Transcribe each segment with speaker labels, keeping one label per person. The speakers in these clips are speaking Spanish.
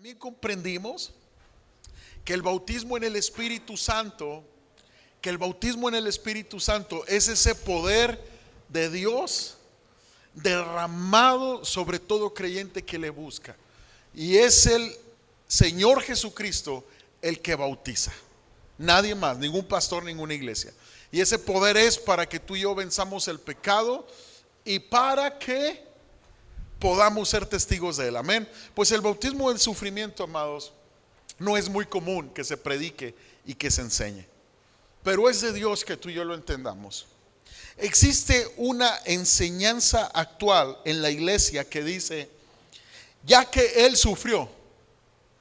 Speaker 1: También comprendimos que el bautismo en el Espíritu Santo, es ese poder de Dios derramado sobre todo creyente que le busca. Y es el Señor Jesucristo el que bautiza. Nadie más, ningún pastor, ninguna iglesia. Y ese poder es para que tú y yo venzamos el pecado y para que podamos ser testigos de él. Amén. Pues el bautismo del sufrimiento, amados, no es muy común que se predique y que se enseñe, pero es de Dios que tú y yo lo entendamos. Existe una enseñanza actual en la iglesia que dice, ya que Él sufrió,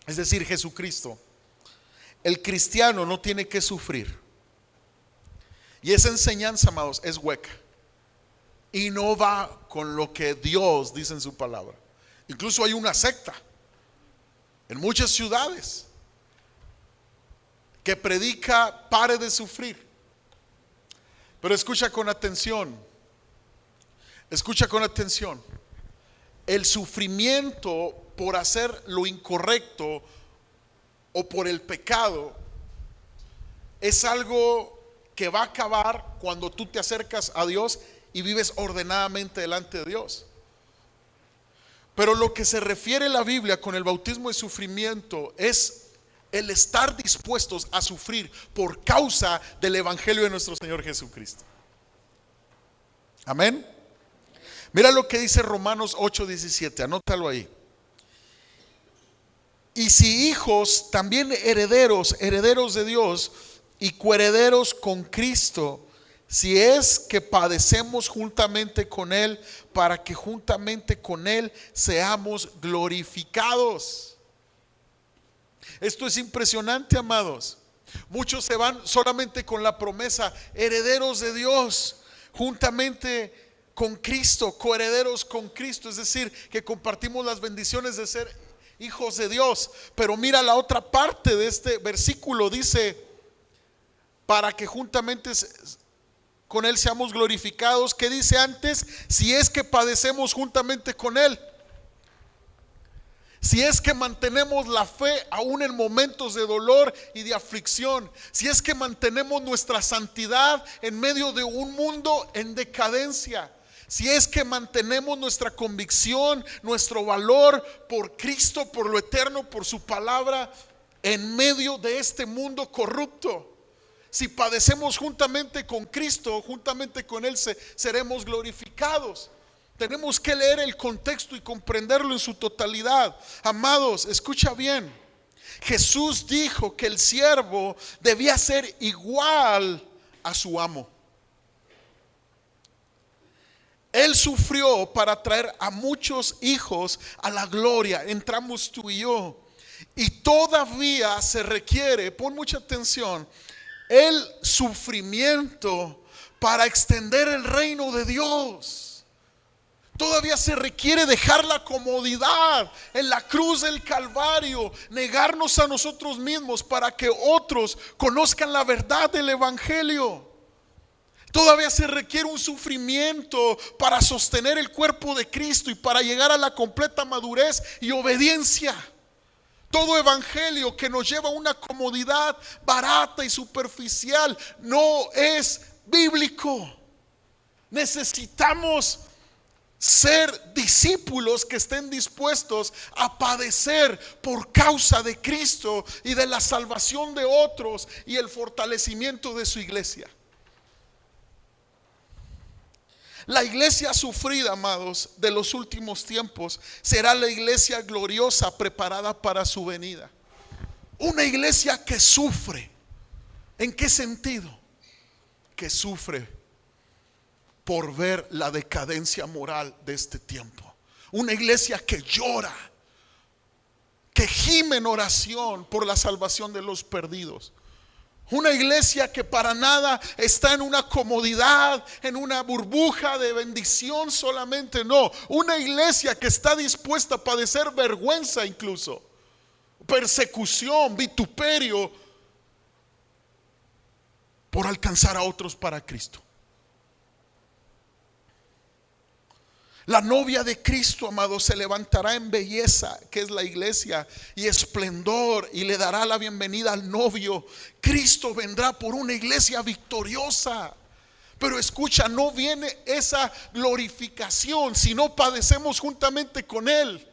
Speaker 1: es decir, Jesucristo, el cristiano no tiene que sufrir. Y esa enseñanza, amados, es hueca y no va con lo que Dios dice en su palabra. Incluso hay una secta en muchas ciudades que predica pare de sufrir. Pero escucha con atención. El sufrimiento por hacer lo incorrecto o por el pecado es algo que va a acabar cuando tú te acercas a Dios y vives ordenadamente delante de Dios. Pero lo que se refiere la Biblia con el bautismo de sufrimiento es el estar dispuestos a sufrir por causa del evangelio de nuestro Señor Jesucristo. Amén. Mira lo que dice Romanos 8:17, anótalo ahí. Y si hijos, también herederos, herederos de Dios y coherederos con Cristo, si es que padecemos juntamente con Él, para que juntamente con Él seamos glorificados. Esto es impresionante, amados. Muchos se van solamente con la promesa, herederos de Dios, juntamente con Cristo, coherederos con Cristo, es decir, que compartimos las bendiciones de ser hijos de Dios. Pero mira la otra parte de este versículo, dice, para que juntamente con Él seamos glorificados. ¿Qué dice antes? Si es que padecemos juntamente con Él. Si es que mantenemos la fe aún en momentos de dolor y de aflicción. Si es que mantenemos nuestra santidad en medio de un mundo en decadencia. Si es que mantenemos nuestra convicción, nuestro valor por Cristo, por lo eterno, por su palabra, en medio de este mundo corrupto. Si padecemos juntamente con Cristo, juntamente con Él seremos glorificados. Tenemos que leer el contexto y comprenderlo en su totalidad. Amados, escucha bien. Jesús dijo que el siervo debía ser igual a su amo. Él sufrió para traer a muchos hijos a la gloria. Entramos tú y yo. Y todavía se requiere, pon mucha atención, el sufrimiento para extender el reino de Dios. Todavía se requiere dejar la comodidad en la cruz del Calvario, negarnos a nosotros mismos para que otros conozcan la verdad del evangelio. Todavía se requiere un sufrimiento para sostener el cuerpo de Cristo y para llegar a la completa madurez y obediencia. Todo evangelio que nos lleva a una comodidad barata y superficial no es bíblico. Necesitamos ser discípulos que estén dispuestos a padecer por causa de Cristo y de la salvación de otros y el fortalecimiento de su iglesia. La iglesia sufrida, amados, de los últimos tiempos será la iglesia gloriosa preparada para su venida. Una iglesia que sufre. ¿En qué sentido? Que sufre por ver la decadencia moral de este tiempo. Una iglesia que llora, que gime en oración por la salvación de los perdidos. Una iglesia que para nada está en una comodidad, en una burbuja de bendición solamente, no. Una iglesia que está dispuesta a padecer vergüenza incluso, persecución, vituperio, por alcanzar a otros para Cristo. La novia de Cristo, amado, se levantará en belleza, que es la iglesia, y esplendor, y le dará la bienvenida al novio. Cristo vendrá por una iglesia victoriosa. Pero escucha, no viene esa glorificación si no padecemos juntamente con Él.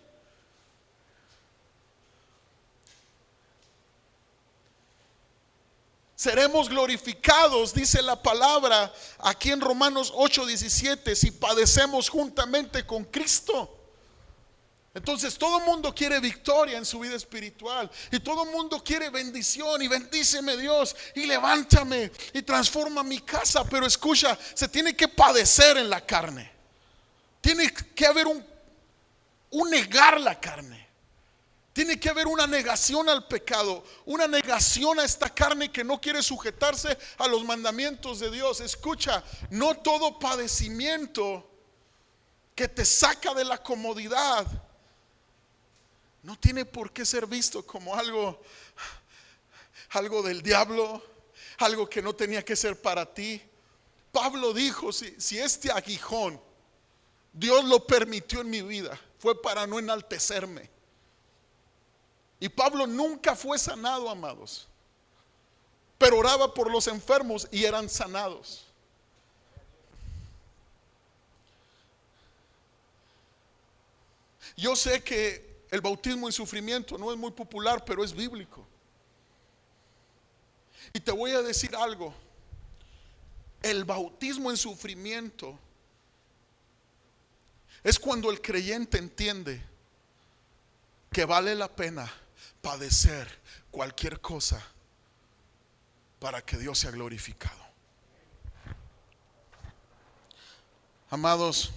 Speaker 1: Seremos glorificados, dice la palabra aquí en Romanos 8:17, si padecemos juntamente con Cristo. Entonces todo el mundo quiere victoria en su vida espiritual, y todo el mundo quiere bendición, y bendíceme Dios, y levántame, y transforma mi casa. Pero escucha, se tiene que padecer en la carne. Tiene que haber un negar la carne. Tiene que haber una negación al pecado, una negación a esta carne que no quiere sujetarse a los mandamientos de Dios. Escucha, no todo padecimiento que te saca de la comodidad no tiene por qué ser visto como algo del diablo, algo que no tenía que ser para ti. Pablo dijo, si este aguijón Dios lo permitió en mi vida, fue para no enaltecerme. Y Pablo nunca fue sanado, amados, pero oraba por los enfermos y eran sanados. Yo sé que el bautismo en sufrimiento no es muy popular, pero es bíblico. Y te voy a decir algo: el bautismo en sufrimiento es cuando el creyente entiende que vale la pena padecer cualquier cosa para que Dios sea glorificado. Amados,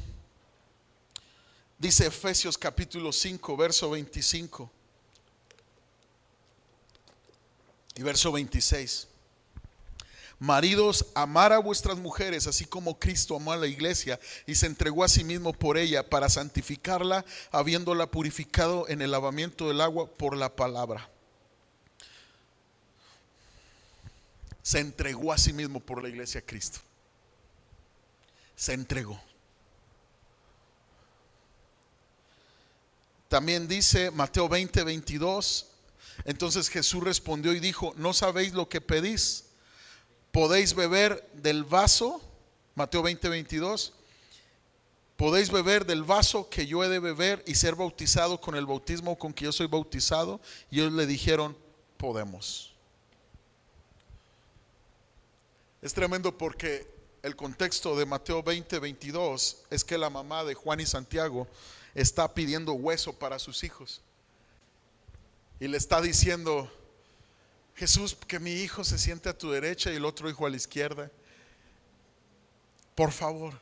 Speaker 1: dice Efesios capítulo 5, verso 25 y verso 26: maridos, amar a vuestras mujeres, así como Cristo amó a la iglesia y se entregó a sí mismo por ella, para santificarla, habiéndola purificado en el lavamiento del agua por la palabra. Se entregó a sí mismo por la iglesia Cristo. Se entregó. También dice Mateo 20:22: entonces Jesús respondió y dijo, ¿no sabéis lo que pedís? ¿Podéis beber del vaso? Mateo 20:22. ¿Podéis beber del vaso que yo he de beber y ser bautizado con el bautismo con que yo soy bautizado? Y ellos le dijeron, podemos. Es tremendo porque el contexto de Mateo 20:22 es que la mamá de Juan y Santiago está pidiendo hueso para sus hijos. Y le está diciendo, Jesús, que mi hijo se siente a tu derecha y el otro hijo a la izquierda, por favor.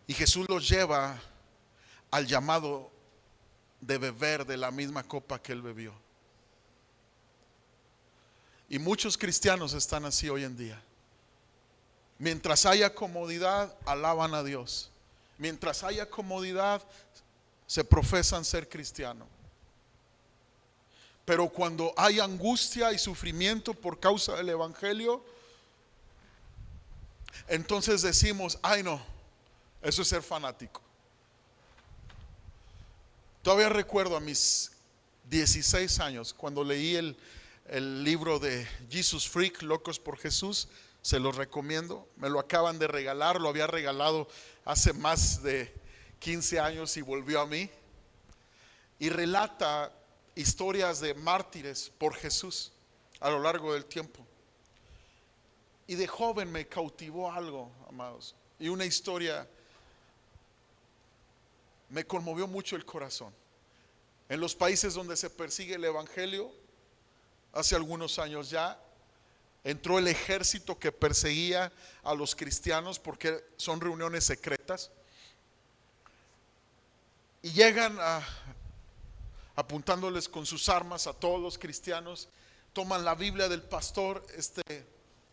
Speaker 1: Y Jesús los lleva al llamado de beber de la misma copa que él bebió. Y muchos cristianos están así hoy en día. Mientras haya comodidad, alaban a Dios. Mientras haya comodidad, se profesan ser cristianos. Pero cuando hay angustia y sufrimiento por causa del evangelio, entonces decimos, ay no, eso es ser fanático. Todavía recuerdo a mis 16 años cuando leí el libro de Jesus Freak, Locos por Jesús. Se los recomiendo, me lo acaban de regalar, lo había regalado hace más de 15 años y volvió a mí. Y relata historias de mártires por Jesús a lo largo del tiempo. Y de joven me cautivó algo, amados, y una historia me conmovió mucho el corazón. En los países donde se persigue el evangelio, hace algunos años ya, entró el ejército que perseguía a los cristianos porque son reuniones secretas. Y llegan apuntándoles con sus armas a todos los cristianos. Toman la Biblia del pastor,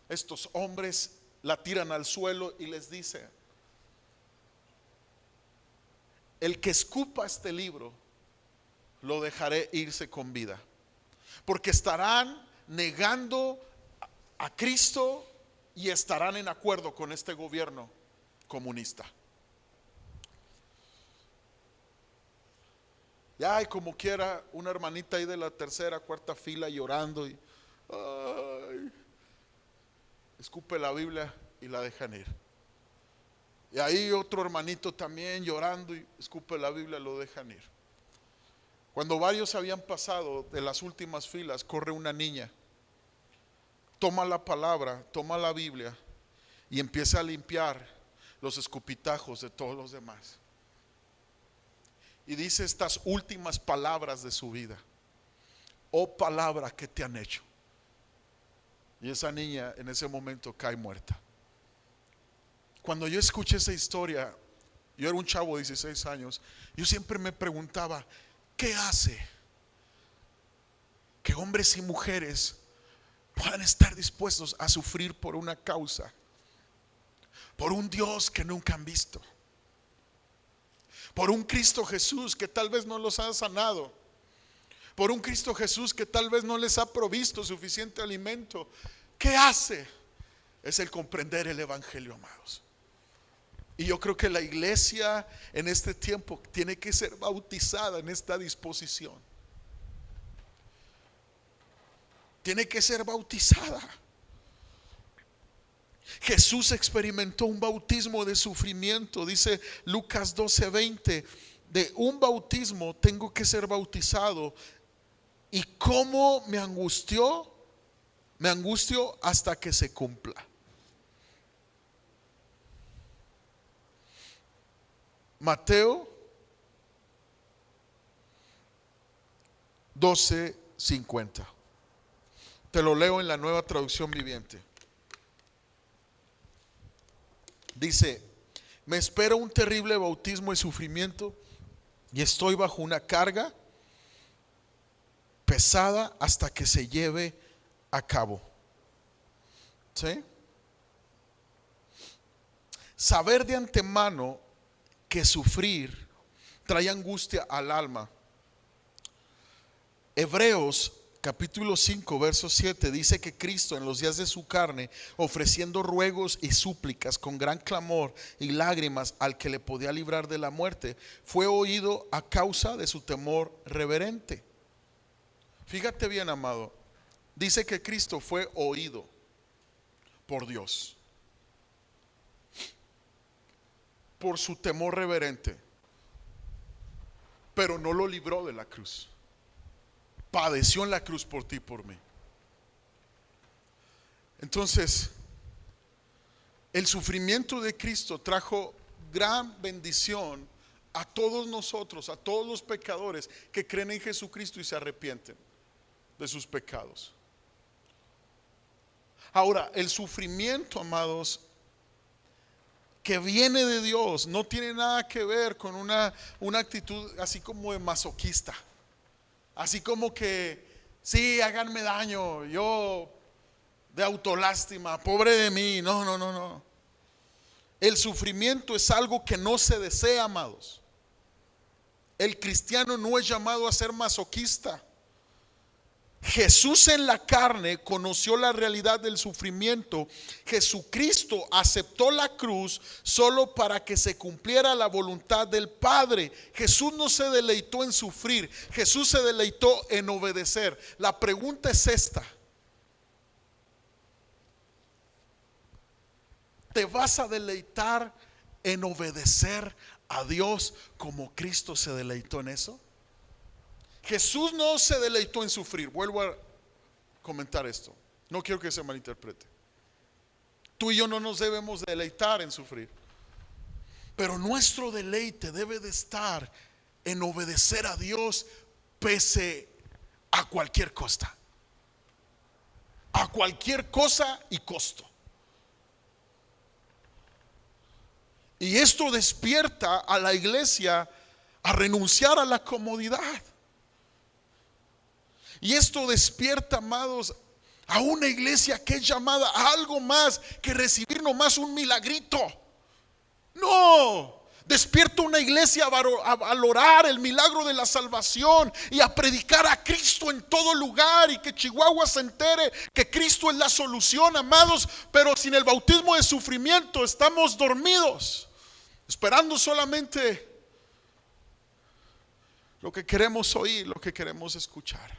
Speaker 1: estos hombres la tiran al suelo y les dice, el que escupa este libro, lo dejaré irse con vida. Porque estarán negando a Cristo y estarán en acuerdo con este gobierno comunista. Y ay, como quiera, una hermanita ahí de la tercera, cuarta fila llorando y ay, escupe la Biblia y la dejan ir. Y ahí otro hermanito también llorando y escupe la Biblia, lo dejan ir. Cuando varios habían pasado de las últimas filas, corre una niña, toma la palabra, toma la Biblia y empieza a limpiar los escupitajos de todos los demás. Y dice estas últimas palabras de su vida: oh palabra que te han hecho. Y esa niña en ese momento cae muerta. Cuando yo escuché esa historia, yo era un chavo de 16 años, yo siempre me preguntaba, ¿qué hace que hombres y mujeres puedan estar dispuestos a sufrir por una causa, por un Dios que nunca han visto, por un Cristo Jesús que tal vez no los ha sanado, por un Cristo Jesús que tal vez no les ha provisto suficiente alimento? ¿Qué hace? Es el comprender el evangelio, amados. Y yo creo que la iglesia en este tiempo tiene que ser bautizada en esta disposición. Tiene que ser bautizada. Jesús experimentó un bautismo de sufrimiento. Dice Lucas 12:20, de un bautismo tengo que ser bautizado. Y cómo me angustio hasta que se cumpla. Mateo 12:50. Te lo leo en la Nueva Traducción Viviente. Dice: me espera un terrible bautismo y sufrimiento, y estoy bajo una carga pesada hasta que se lleve a cabo. ¿Sí? Saber de antemano que sufrir trae angustia al alma. Hebreos capítulo 5 verso 7 dice que Cristo en los días de su carne, ofreciendo ruegos y súplicas con gran clamor y lágrimas al que le podía librar de la muerte, fue oído a causa de su temor reverente. Fíjate bien, amado, dice que Cristo fue oído por Dios por su temor reverente, pero no lo libró de la cruz. Padeció en la cruz por ti y por mí. Entonces, el sufrimiento de Cristo trajo gran bendición a todos nosotros, a todos los pecadores que creen en Jesucristo y se arrepienten de sus pecados. Ahora, el sufrimiento, amados, que viene de Dios no tiene nada que ver con una actitud así como de masoquista, así como que sí, háganme daño, yo de autolástima, pobre de mí. No. El sufrimiento es algo que no se desea, amados. El cristiano no es llamado a ser masoquista. Jesús en la carne conoció la realidad del sufrimiento. Jesucristo aceptó la cruz solo para que se cumpliera la voluntad del Padre. Jesús no se deleitó en sufrir, Jesús se deleitó en obedecer. La pregunta es esta: ¿te vas a deleitar en obedecer a Dios como Cristo se deleitó en eso? Jesús no se deleitó en sufrir. Vuelvo a comentar esto, no quiero que se malinterprete. Tú y yo no nos debemos deleitar en sufrir, pero nuestro deleite debe de estar en obedecer a Dios pese a cualquier costa, a cualquier cosa y costo. Y esto despierta a la iglesia a renunciar a la comodidad. Y esto despierta, amados, a una iglesia que es llamada a algo más que recibir nomás un milagrito. No, despierta una iglesia a valorar el milagro de la salvación y a predicar a Cristo en todo lugar, y que Chihuahua se entere que Cristo es la solución, amados. Pero sin el bautismo de sufrimiento estamos dormidos, esperando solamente lo que queremos oír, lo que queremos escuchar.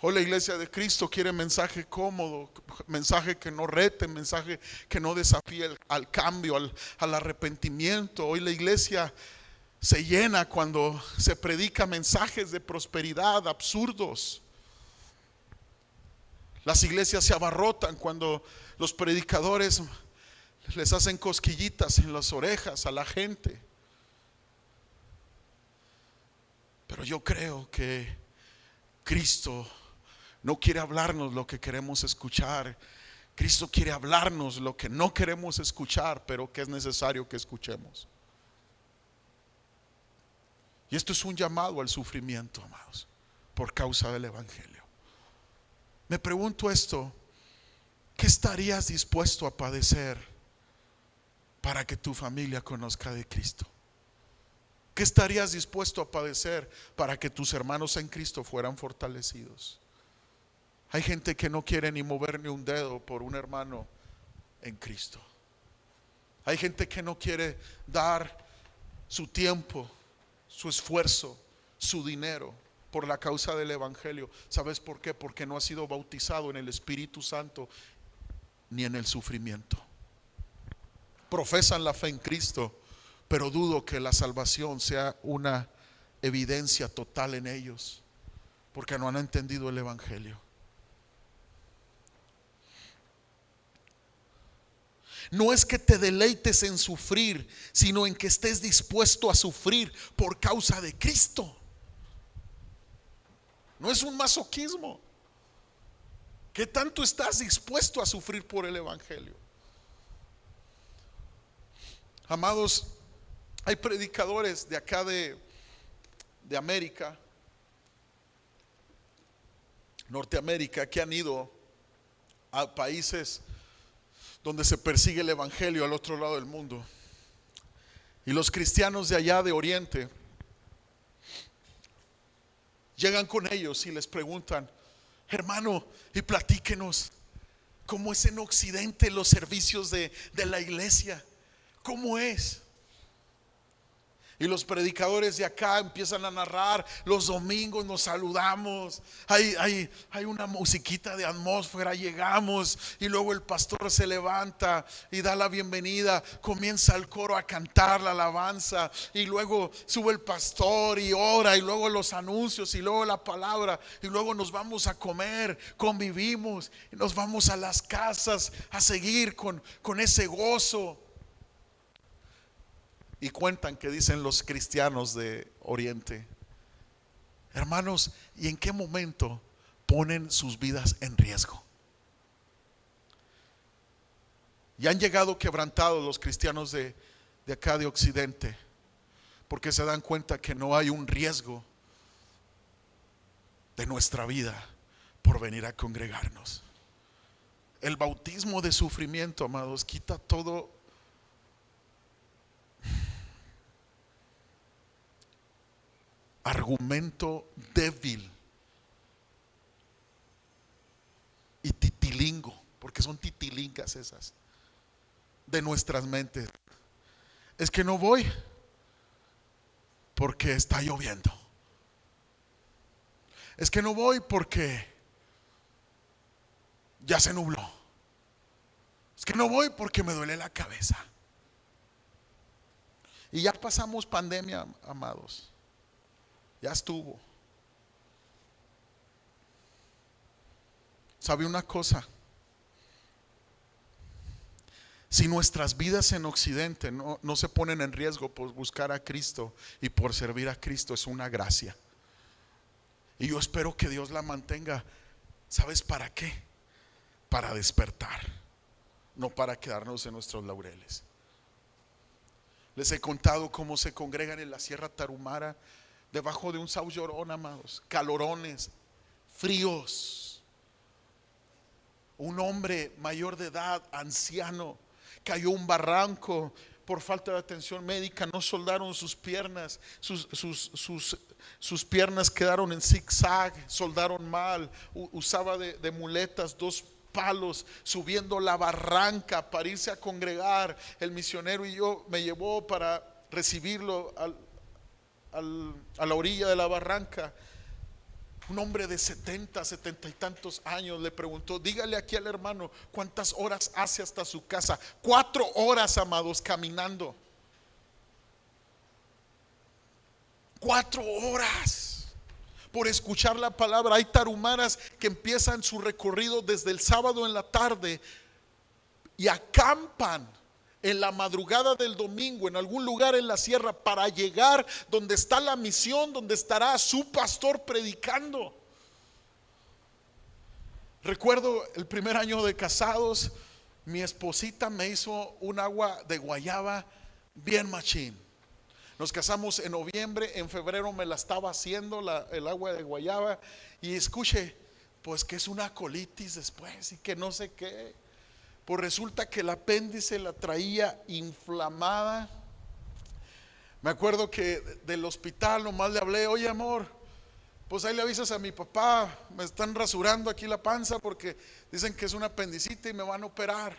Speaker 1: Hoy la iglesia de Cristo quiere mensaje cómodo, mensaje que no rete, mensaje que no desafíe al cambio, al arrepentimiento. Hoy la iglesia se llena cuando se predica mensajes de prosperidad absurdos. Las iglesias se abarrotan cuando los predicadores les hacen cosquillitas en las orejas a la gente. Pero yo creo que Cristo no quiere hablarnos lo que queremos escuchar. Cristo quiere hablarnos lo que no queremos escuchar, pero que es necesario que escuchemos. Y esto es un llamado al sufrimiento, amados, por causa del evangelio. Me pregunto esto: ¿qué estarías dispuesto a padecer para que tu familia conozca de Cristo? ¿Qué estarías dispuesto a padecer para que tus hermanos en Cristo fueran fortalecidos? Hay gente que no quiere ni mover ni un dedo por un hermano en Cristo. Hay gente que no quiere dar su tiempo, su esfuerzo, su dinero por la causa del evangelio. ¿Sabes por qué? Porque no ha sido bautizado en el Espíritu Santo ni en el sufrimiento. Profesan la fe en Cristo, pero dudo que la salvación sea una evidencia total en ellos, porque no han entendido el evangelio. No es que te deleites en sufrir, sino en que estés dispuesto a sufrir por causa de Cristo. No es un masoquismo. ¿Qué tanto estás dispuesto a sufrir por el evangelio? Amados, hay predicadores de acá de América, Norteamérica, que han ido a países donde se persigue el evangelio al otro lado del mundo. Y los cristianos de allá de Oriente llegan con ellos y les preguntan: hermano, y platíquenos cómo es en Occidente los servicios de la iglesia, cómo es. Y los predicadores de acá empiezan a narrar: los domingos nos saludamos, hay una musiquita de atmósfera, llegamos y luego el pastor se levanta y da la bienvenida, comienza el coro a cantar la alabanza y luego sube el pastor y ora y luego los anuncios y luego la palabra y luego nos vamos a comer, convivimos y nos vamos a las casas a seguir con ese gozo. Y cuentan que dicen los cristianos de Oriente: hermanos, ¿y en qué momento ponen sus vidas en riesgo? Y han llegado quebrantados los cristianos de acá de Occidente, porque se dan cuenta que no hay un riesgo de nuestra vida por venir a congregarnos. El bautismo de sufrimiento, amados, quita todo argumento débil y titilingo, porque son titilingas esas de nuestras mentes. Es que no voy porque está lloviendo. Es que no voy porque ya se nubló. Es que no voy porque me duele la cabeza. Y ya pasamos pandemia, amados. Ya estuvo. ¿Sabe una cosa? Si nuestras vidas en Occidente no se ponen en riesgo por buscar a Cristo y por servir a Cristo, es una gracia. Y yo espero que Dios la mantenga. ¿Sabes para qué? Para despertar, no para quedarnos en nuestros laureles. Les he contado cómo se congregan en la Sierra Tarahumara debajo de un sauce llorón, amados, calorones, fríos. Un hombre mayor de edad, anciano, cayó un barranco por falta de atención médica, no soldaron sus piernas, sus piernas quedaron en zigzag, soldaron mal, usaba de muletas, 2 palos, subiendo la barranca para irse a congregar. El misionero y yo me llevó para recibirlo a la orilla de la barranca, un hombre de 70 y tantos años le preguntó: dígale aquí al hermano cuántas horas hace hasta su casa. 4 horas, amados, caminando. 4 horas por escuchar la palabra. Hay tarumaras que empiezan su recorrido desde el sábado en la tarde y acampan en la madrugada del domingo en algún lugar en la sierra para llegar donde está la misión, donde estará su pastor predicando. Recuerdo el primer año de casados, mi esposita me hizo un agua de guayaba bien machín. Nos casamos en noviembre, en febrero me la estaba haciendo el agua de guayaba, y escuche, pues que es una colitis después y que no sé qué. Pues resulta que el apéndice la traía inflamada. Me acuerdo que del hospital nomás le hablé: oye amor, pues ahí le avisas a mi papá, me están rasurando aquí la panza porque dicen que es una apendicitis y me van a operar.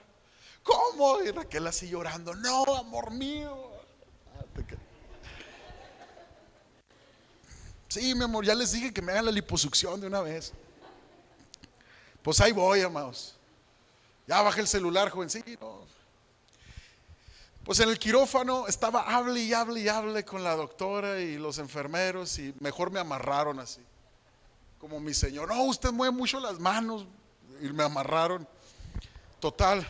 Speaker 1: ¿Cómo? Y Raquel así llorando: no, amor mío. Sí, mi amor, ya les dije que me hagan la liposucción de una vez. Pues ahí voy, amados. Ya bajé el celular, jovencito. Pues en el quirófano estaba hable y hable y hable con la doctora y los enfermeros, y mejor me amarraron así, como mi señor: no, usted mueve mucho las manos. Y me amarraron. Total,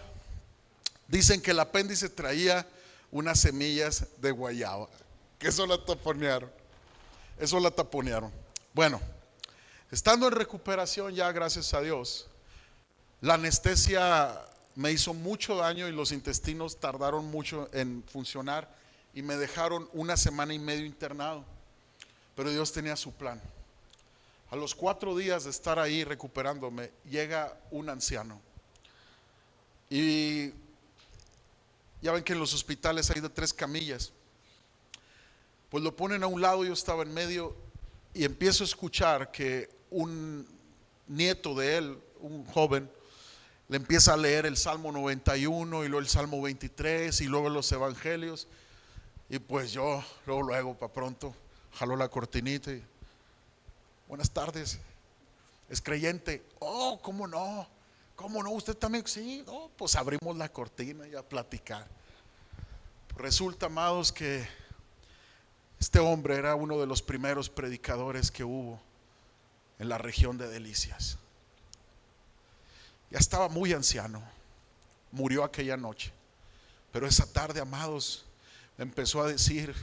Speaker 1: dicen que el apéndice traía unas semillas de guayaba, que eso la taponearon. Bueno, estando en recuperación ya, gracias a Dios, la anestesia me hizo mucho daño y los intestinos tardaron mucho en funcionar y me dejaron 1 semana y medio internado. Pero Dios tenía su plan. A los 4 días de estar ahí recuperándome, llega un anciano. Y ya ven que en los hospitales hay de 3 camillas. Pues lo ponen a un lado, yo estaba en medio, y empiezo a escuchar que un nieto de él, un joven, le empieza a leer el Salmo 91 y luego el Salmo 23 y luego los evangelios. Y pues yo luego para pronto jaló la cortinita y: buenas tardes, ¿es creyente? Oh, ¿cómo no? ¿Usted también? Sí. No, pues abrimos la cortina y a platicar. Resulta, amados, que este hombre era uno de los primeros predicadores que hubo en la región de Delicias. Ya estaba muy anciano, murió aquella noche, pero esa tarde, amados, empezó a decir: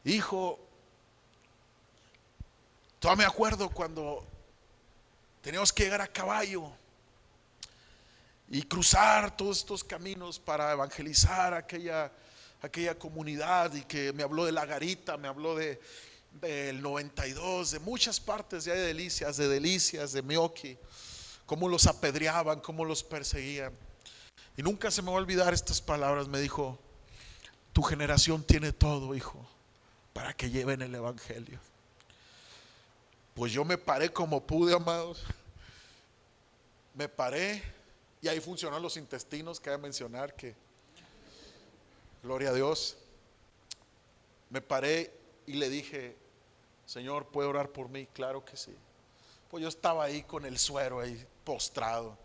Speaker 1: hijo, todavía me acuerdo cuando teníamos que llegar a caballo y cruzar todos estos caminos para evangelizar aquella comunidad, y que me habló de La Garita, me habló del 92, de muchas partes de Delicias, de Meoqui, cómo los apedreaban, cómo los perseguían. Y nunca se me va a olvidar estas palabras. Me dijo: tu generación tiene todo, hijo, para que lleven el evangelio. Pues yo me paré como pude, amados. Me paré y ahí funcionaron los intestinos, que hay que mencionar que, gloria a Dios. Me paré y le dije: Señor, ¿puede orar por mí? Claro que sí. Pues yo estaba ahí con el suero ahí postrado.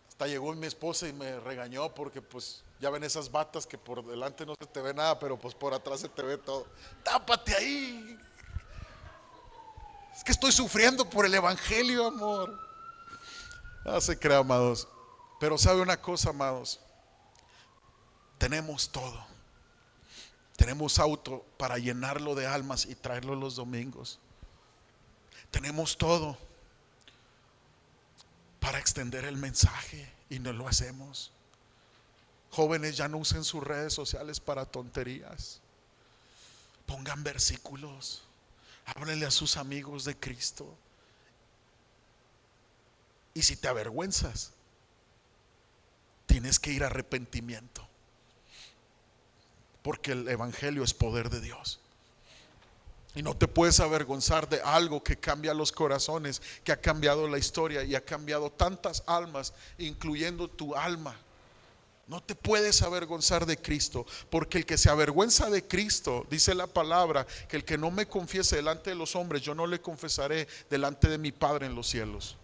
Speaker 1: Hasta llegó mi esposa y me regañó porque pues ya ven esas batas que por delante no se te ve nada, pero pues por atrás se te ve todo. Tápate ahí. Es que estoy sufriendo por el evangelio, amor. No se crea, amados. Pero sabe una cosa, amados, tenemos todo. Tenemos auto para llenarlo de almas y traerlo los domingos. Tenemos todo para extender el mensaje y no lo hacemos. Jóvenes, ya no usen sus redes sociales para tonterías. Pongan versículos. Háblenle a sus amigos de Cristo. Y si te avergüenzas, tienes que ir a arrepentimiento, porque el evangelio es poder de Dios. Y no te puedes avergonzar de algo que cambia los corazones, que ha cambiado la historia y ha cambiado tantas almas, incluyendo tu alma. No te puedes avergonzar de Cristo, porque el que se avergüenza de Cristo, dice la palabra, que el que no me confiese delante de los hombres, yo no le confesaré delante de mi Padre en los cielos.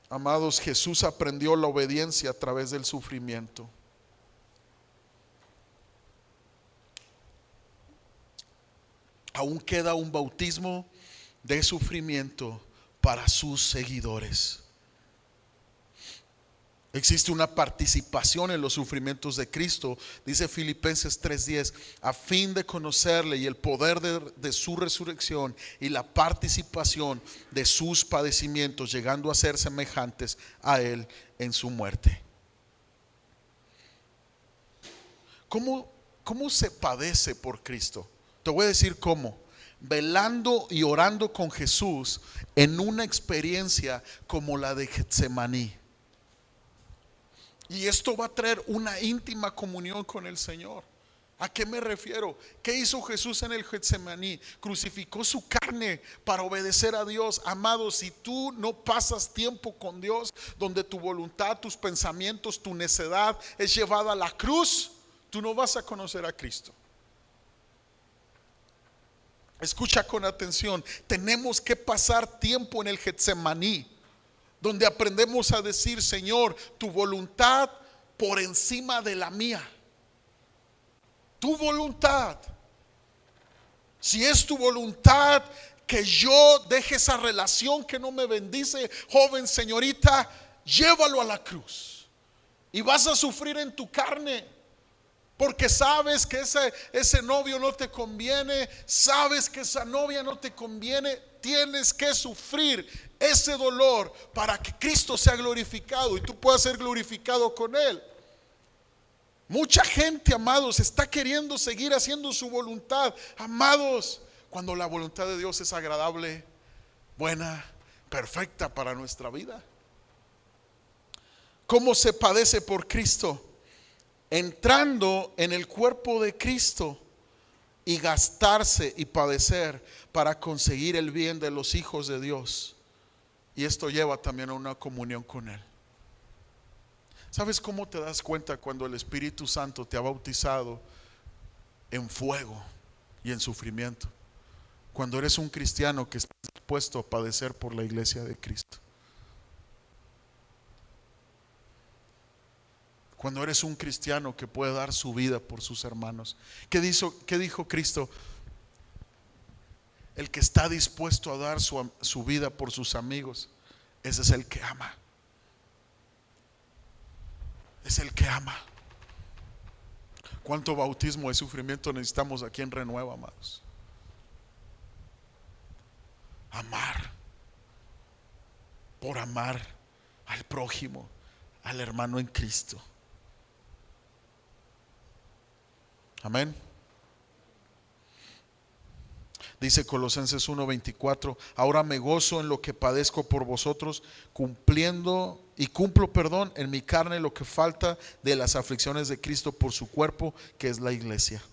Speaker 1: Amados, Jesús aprendió la obediencia a través del sufrimiento. Aún queda un bautismo de sufrimiento para sus seguidores. Existe una participación en los sufrimientos de Cristo, dice Filipenses 3:10, a fin de conocerle y el poder de su resurrección y la participación de sus padecimientos, llegando a ser semejantes a él en su muerte. ¿Cómo se padece por Cristo? Te voy a decir cómo. Velando y orando con Jesús en una experiencia como la de Getsemaní. Y esto va a traer una íntima comunión con el Señor. ¿A qué me refiero? ¿Qué hizo Jesús en el Getsemaní? Crucificó su carne para obedecer a Dios. Amados, si tú no pasas tiempo con Dios, donde tu voluntad, tus pensamientos, tu necedad es llevada a la cruz, tú no vas a conocer a Cristo. Escucha con atención. Tenemos que pasar tiempo en el Getsemaní, donde aprendemos a decir: Señor, tu voluntad por encima de la mía. Tu voluntad. Si es tu voluntad que yo deje esa relación que no me bendice, joven, señorita, llévalo a la cruz. Y vas a sufrir en tu carne, porque sabes que ese novio no te conviene, sabes que esa novia no te conviene. Tienes que sufrir ese dolor para que Cristo sea glorificado y tú puedas ser glorificado con Él. Mucha gente, amados, está queriendo seguir haciendo su voluntad. Amados, cuando la voluntad de Dios es agradable, buena, perfecta para nuestra vida. ¿Cómo se padece por Cristo? Entrando en el cuerpo de Cristo y gastarse y padecer para conseguir el bien de los hijos de Dios. Y esto lleva también a una comunión con Él. ¿Sabes cómo te das cuenta cuando el Espíritu Santo te ha bautizado en fuego y en sufrimiento? Cuando eres un cristiano que está dispuesto a padecer por la iglesia de Cristo. Cuando eres un cristiano que puede dar su vida por sus hermanos. ¿Qué dijo Cristo? El que está dispuesto a dar su vida por sus amigos, ese es el que ama. Es el que ama. ¿Cuánto bautismo de sufrimiento necesitamos aquí en Renueva, amados? Amar. Por amar al prójimo, al hermano en Cristo. Amén. Dice Colosenses 1:24, ahora me gozo en lo que padezco por vosotros, cumplo en mi carne lo que falta de las aflicciones de Cristo por su cuerpo, que es la iglesia.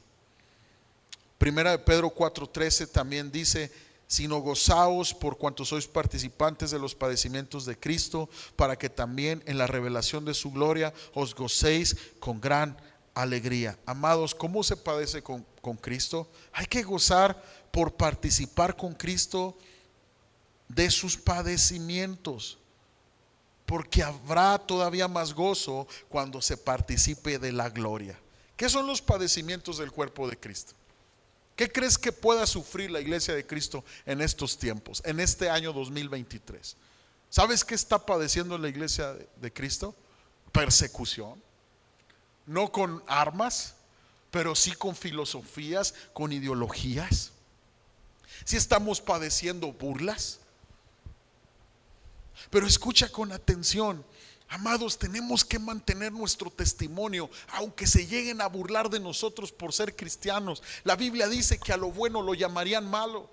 Speaker 1: Primera de Pedro 4:13 también dice, sino gozaos por cuanto sois participantes de los padecimientos de Cristo, para que también en la revelación de su gloria os gocéis con gran alegría. Amados, ¿cómo se padece con Cristo? Hay que gozar por participar con Cristo de sus padecimientos, porque habrá todavía más gozo cuando se participe de la gloria. ¿Qué son los padecimientos del cuerpo de Cristo? ¿Qué crees que pueda sufrir la iglesia de Cristo en estos tiempos, en este año 2023? ¿Sabes qué está padeciendo la iglesia de Cristo? Persecución. No con armas, pero sí con filosofías, con ideologías. Sí estamos padeciendo burlas. Pero escucha con atención, amados, tenemos que mantener nuestro testimonio, aunque se lleguen a burlar de nosotros por ser cristianos. La Biblia dice que a lo bueno lo llamarían malo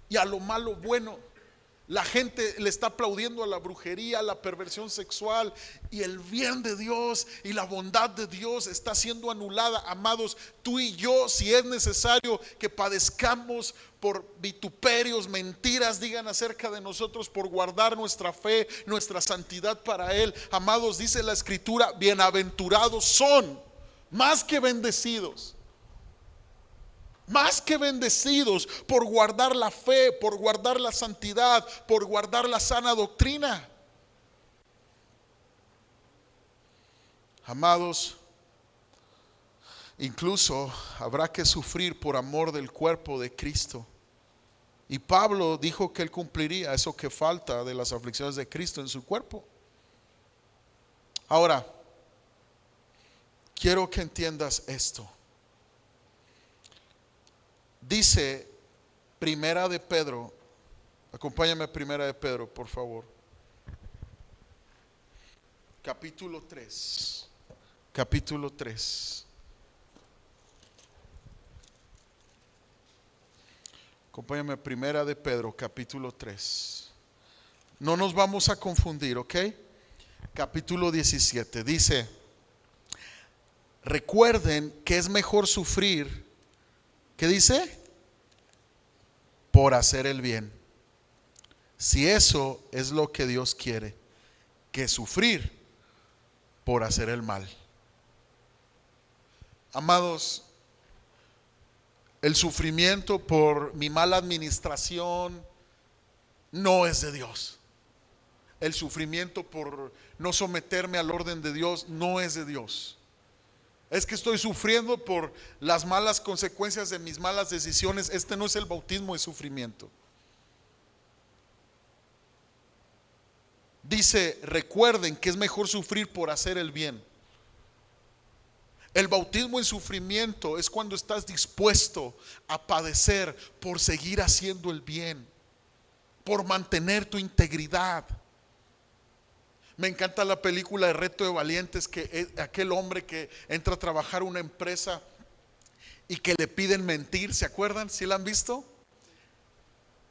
Speaker 1: y a lo malo bueno. La gente le está aplaudiendo a la brujería, a la perversión sexual, y el bien de Dios y la bondad de Dios está siendo anulada. Amados, tú y yo, si es necesario que padezcamos por vituperios, mentiras digan acerca de nosotros, por guardar nuestra fe, nuestra santidad para Él, amados, dice la Escritura, bienaventurados son, más que bendecidos. Más que bendecidos por guardar la fe, por guardar la santidad, por guardar la sana doctrina. Amados, incluso habrá que sufrir por amor del cuerpo de Cristo. Y Pablo dijo que él cumpliría eso que falta de las aflicciones de Cristo en su cuerpo. Ahora, quiero que entiendas esto. Dice Primera de Pedro, acompáñame a Primera de Pedro, por favor. Capítulo 3. Capítulo 3. Acompáñame a Primera de Pedro, capítulo 3. No nos vamos a confundir, ¿ok? Capítulo 17. Dice: recuerden que es mejor sufrir. ¿Qué dice? Por hacer el bien. Si eso es lo que Dios quiere, que sufrir por hacer el mal. Amados, el sufrimiento por mi mala administración no es de Dios. El sufrimiento por no someterme al orden de Dios no es de Dios. Es que estoy sufriendo por las malas consecuencias de mis malas decisiones. Este no es el bautismo de sufrimiento. Dice, recuerden que es mejor sufrir por hacer el bien. El bautismo en sufrimiento es cuando estás dispuesto a padecer por seguir haciendo el bien, por mantener tu integridad. Me encanta la película de Reto de Valientes, que es aquel hombre que entra a trabajar una empresa y que le piden mentir, ¿se acuerdan? ¿Sí la han visto?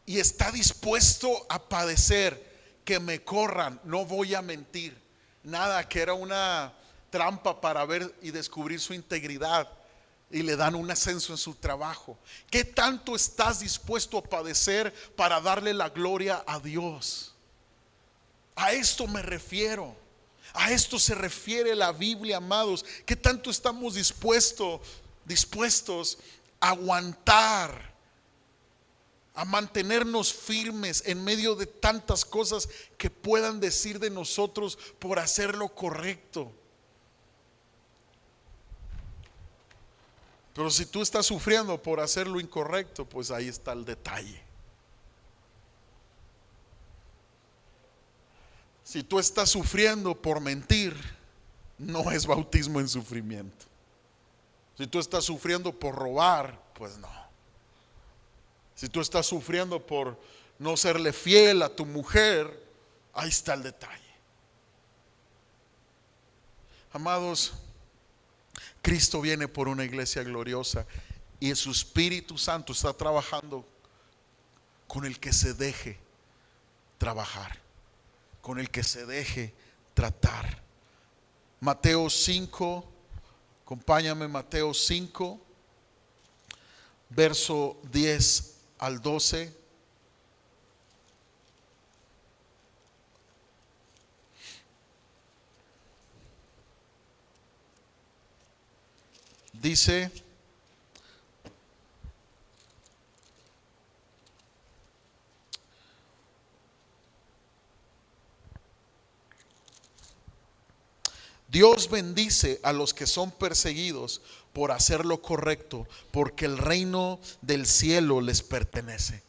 Speaker 1: Y está dispuesto a padecer, que me corran, no voy a mentir. Nada, que era una trampa para ver y descubrir su integridad, y le dan un ascenso en su trabajo. ¿Qué tanto estás dispuesto a padecer para darle la gloria a Dios? A esto me refiero. A esto se refiere la Biblia, amados. ¿Qué tanto estamos dispuestos a aguantar, a mantenernos firmes en medio de tantas cosas que puedan decir de nosotros por hacer lo correcto? Pero si tú estás sufriendo por hacer lo incorrecto, pues ahí está el detalle. Si tú estás sufriendo por mentir, no es bautismo en sufrimiento. Si tú estás sufriendo por robar, pues no. Si tú estás sufriendo por no serle fiel a tu mujer, ahí está el detalle. Amados, Cristo viene por una iglesia gloriosa y su Espíritu Santo está trabajando con el que se deje trabajar, con el que se deje tratar. Mateo 5, acompáñame, Mateo 5, verso 10 al 12. Dice: Dios bendice a los que son perseguidos por hacer lo correcto, porque el reino del cielo les pertenece.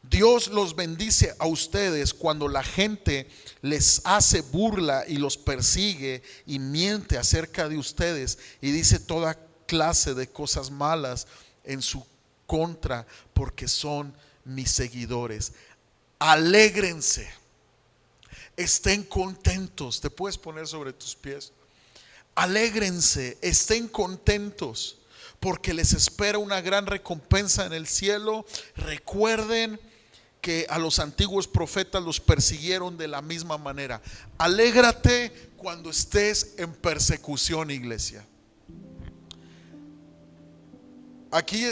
Speaker 1: Dios los bendice a ustedes cuando la gente les hace burla y los persigue y miente acerca de ustedes y dice toda clase de cosas malas en su contra, porque son mis seguidores. Alégrense, estén contentos. Te puedes poner sobre tus pies. Alégrense, estén contentos, porque les espera una gran recompensa en el cielo. Recuerden que a los antiguos profetas los persiguieron de la misma manera. Alégrate cuando estés en persecución, iglesia. Aquí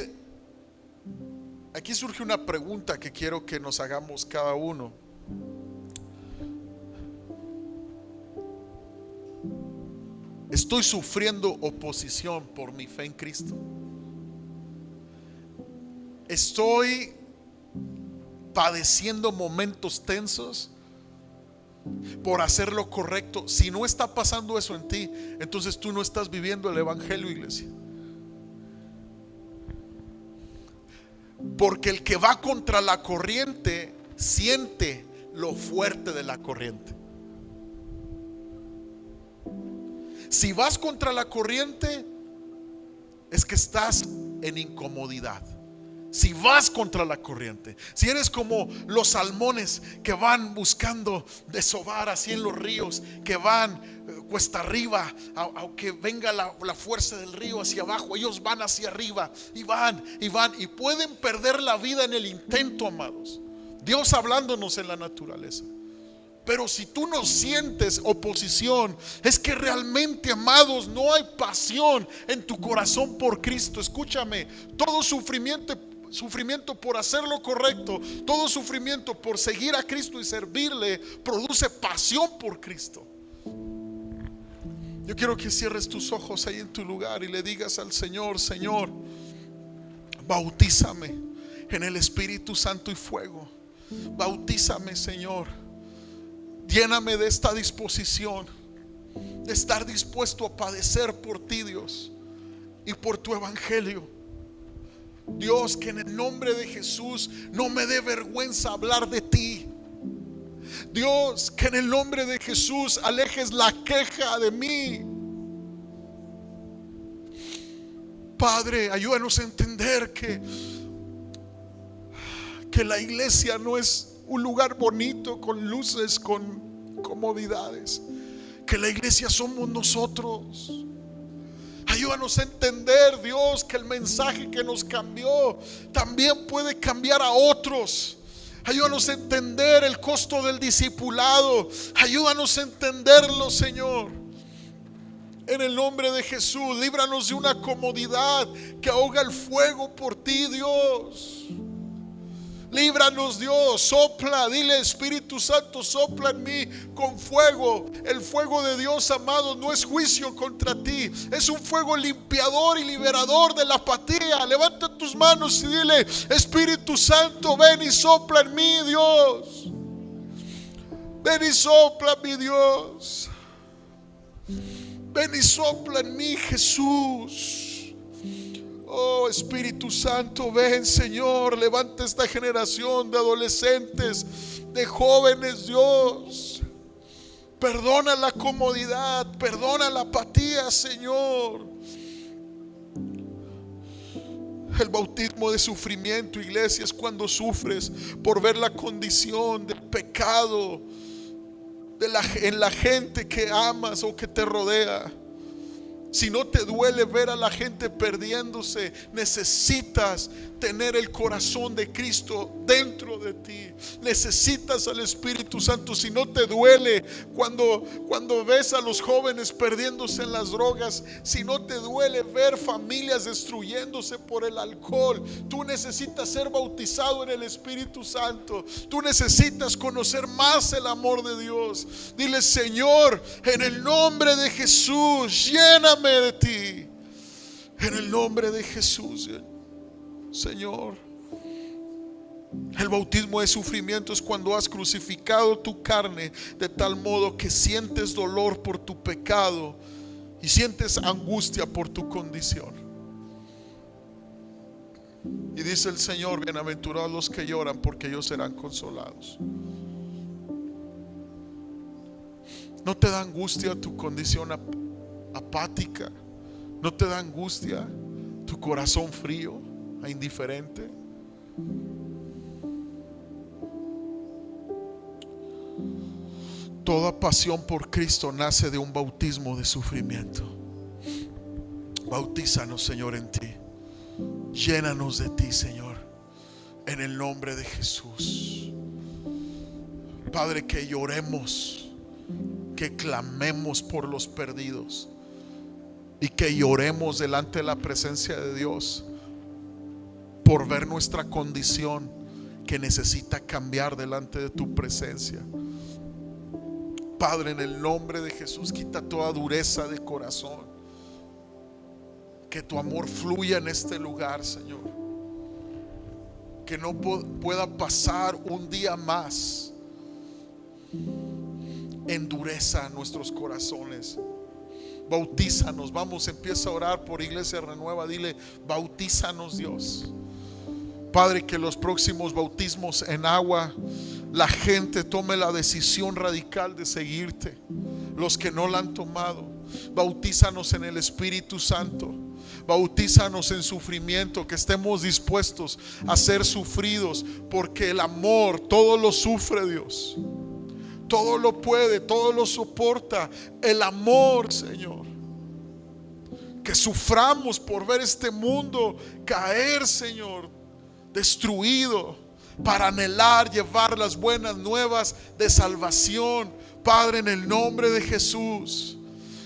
Speaker 1: surge una pregunta que quiero que nos hagamos cada uno. ¿Estoy sufriendo oposición por mi fe en Cristo? ¿Estoy padeciendo momentos tensos por hacer lo correcto? Si no está pasando eso en ti, entonces tú no estás viviendo el evangelio, iglesia. Porque el que va contra la corriente siente lo fuerte de la corriente. Si vas contra la corriente, es que estás en incomodidad. Si vas contra la corriente, si eres como los salmones que van buscando desovar así en los ríos, que van cuesta arriba, aunque venga la fuerza del río hacia abajo, ellos van hacia arriba y van y pueden perder la vida en el intento, amados. Dios hablándonos en la naturaleza. Pero si tú no sientes oposición, es que realmente, amados, no hay pasión en tu corazón por Cristo. Escúchame, todo sufrimiento por hacer lo correcto, todo sufrimiento por seguir a Cristo y servirle, produce pasión por Cristo. Yo quiero que cierres tus ojos ahí en tu lugar y le digas al Señor: Señor, bautízame en el Espíritu Santo y fuego. Bautízame, Señor. Lléname de esta disposición de estar dispuesto a padecer por ti, Dios, y por tu evangelio. Dios, que en el nombre de Jesús no me dé vergüenza hablar de ti. Dios, que en el nombre de Jesús alejes la queja de mí. Padre, ayúdanos a entender que la iglesia no es un lugar bonito con luces, con comodidades. Que la iglesia somos nosotros. Ayúdanos a entender, Dios, que el mensaje que nos cambió también puede cambiar a otros. Ayúdanos a entender el costo del discipulado. Ayúdanos a entenderlo, Señor. En el nombre de Jesús, líbranos de una comodidad que ahoga el fuego por ti, Dios. Líbranos, Dios, sopla, dile: Espíritu Santo, sopla en mí con fuego. El fuego de Dios, amado, no es juicio contra ti, es un fuego limpiador y liberador de la apatía. Levanta tus manos y dile: Espíritu Santo, ven y sopla en mí, Dios. Ven y sopla en mí, Dios. Ven y sopla en mí, Jesús. Oh, Espíritu Santo, ven, Señor. Levanta esta generación de adolescentes, de jóvenes, Dios. Perdona la comodidad, perdona la apatía, Señor. El bautismo de sufrimiento, iglesia, es cuando sufres por ver la condición de pecado en la gente que amas o que te rodea. Si no te duele ver a la gente perdiéndose, necesitas tener el corazón de Cristo dentro de ti. Necesitas al Espíritu Santo. Si no te duele cuando ves a los jóvenes perdiéndose en las drogas, si no te duele ver familias destruyéndose por el alcohol, tú necesitas ser bautizado en el Espíritu Santo. Tú necesitas conocer más el amor de Dios. Dile: Señor, en el nombre de Jesús, lléname de ti. En el nombre de Jesús, Señor. El bautismo de sufrimiento es cuando has crucificado tu carne de tal modo que sientes dolor por tu pecado y sientes angustia por tu condición. Y dice el Señor: bienaventurados los que lloran, porque ellos serán consolados. ¿No te da angustia tu condición apática? ¿No te da angustia tu corazón frío e indiferente? Toda pasión por Cristo nace de un bautismo de sufrimiento. Bautízanos, Señor, en ti. Llénanos de ti, Señor, en el nombre de Jesús. Padre, que lloremos, que clamemos por los perdidos y que lloremos delante de la presencia de Dios por ver nuestra condición que necesita cambiar delante de tu presencia. Padre, en el nombre de Jesús, quita toda dureza de corazón. Que tu amor fluya en este lugar, Señor. Que no pueda pasar un día más. Endureza nuestros corazones. Bautízanos. Vamos, empieza a orar por Iglesia Renueva. Dile: bautízanos, Dios. Padre, que los próximos bautismos en agua, la gente tome la decisión radical de seguirte. Los que no la han tomado, bautízanos en el Espíritu Santo. Bautízanos en sufrimiento, que estemos dispuestos a ser sufridos, porque el amor todo lo sufre, Dios. Todo lo puede, todo lo soporta. El amor, Señor. Que suframos por ver este mundo caer, Señor, destruido, para anhelar llevar las buenas nuevas de salvación. Padre, en el nombre de Jesús,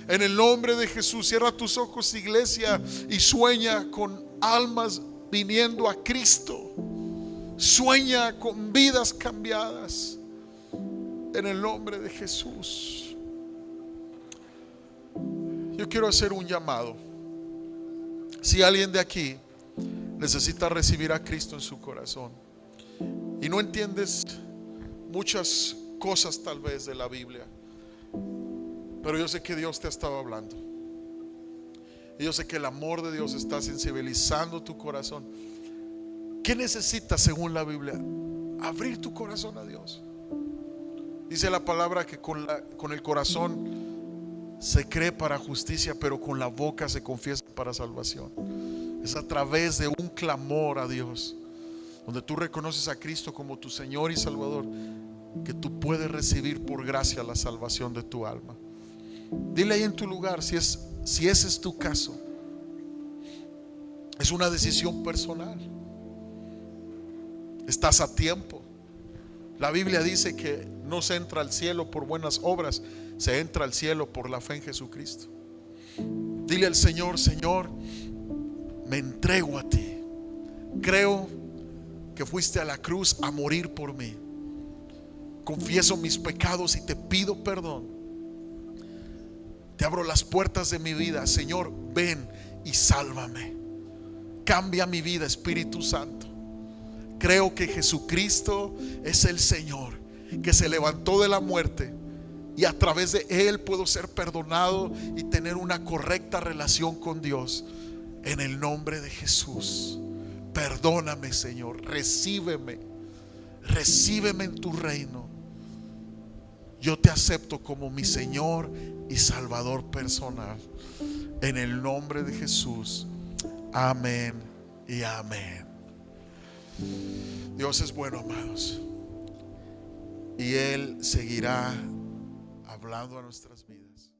Speaker 1: en el nombre de Jesús, cierra tus ojos, iglesia, y sueña con almas viniendo a Cristo. Sueña con vidas cambiadas en el nombre de Jesús. Yo quiero hacer un llamado. Si alguien de aquí necesita recibir a Cristo en su corazón y no entiendes muchas cosas tal vez de la Biblia, pero yo sé que Dios te ha estado hablando, y yo sé que el amor de Dios está sensibilizando tu corazón. ¿Qué necesitas según la Biblia? Abrir tu corazón a Dios. Dice la palabra que con el corazón se cree para justicia, pero con la boca se confiesa para salvación. Es a través de un clamor a Dios, donde tú reconoces a Cristo como tu Señor y Salvador, que tú puedes recibir por gracia la salvación de tu alma. Dile ahí en tu lugar, si ese es tu caso. Es una decisión personal. Estás a tiempo. La Biblia dice que no se entra al cielo por buenas obras, se entra al cielo por la fe en Jesucristo. Dile al Señor: Señor, me entrego a ti. Creo que fuiste a la cruz a morir por mí. Confieso mis pecados y te pido perdón. Te abro las puertas de mi vida. Señor, ven y sálvame. Cambia mi vida, Espíritu Santo. Creo que Jesucristo es el Señor, que se levantó de la muerte, y a través de Él puedo ser perdonado y tener una correcta relación con Dios. En el nombre de Jesús, perdóname, Señor. Recíbeme en tu reino. Yo te acepto como mi Señor y Salvador personal. En el nombre de Jesús. Amén y amén. Dios es bueno, amados, y Él seguirá hablando a nuestras vidas.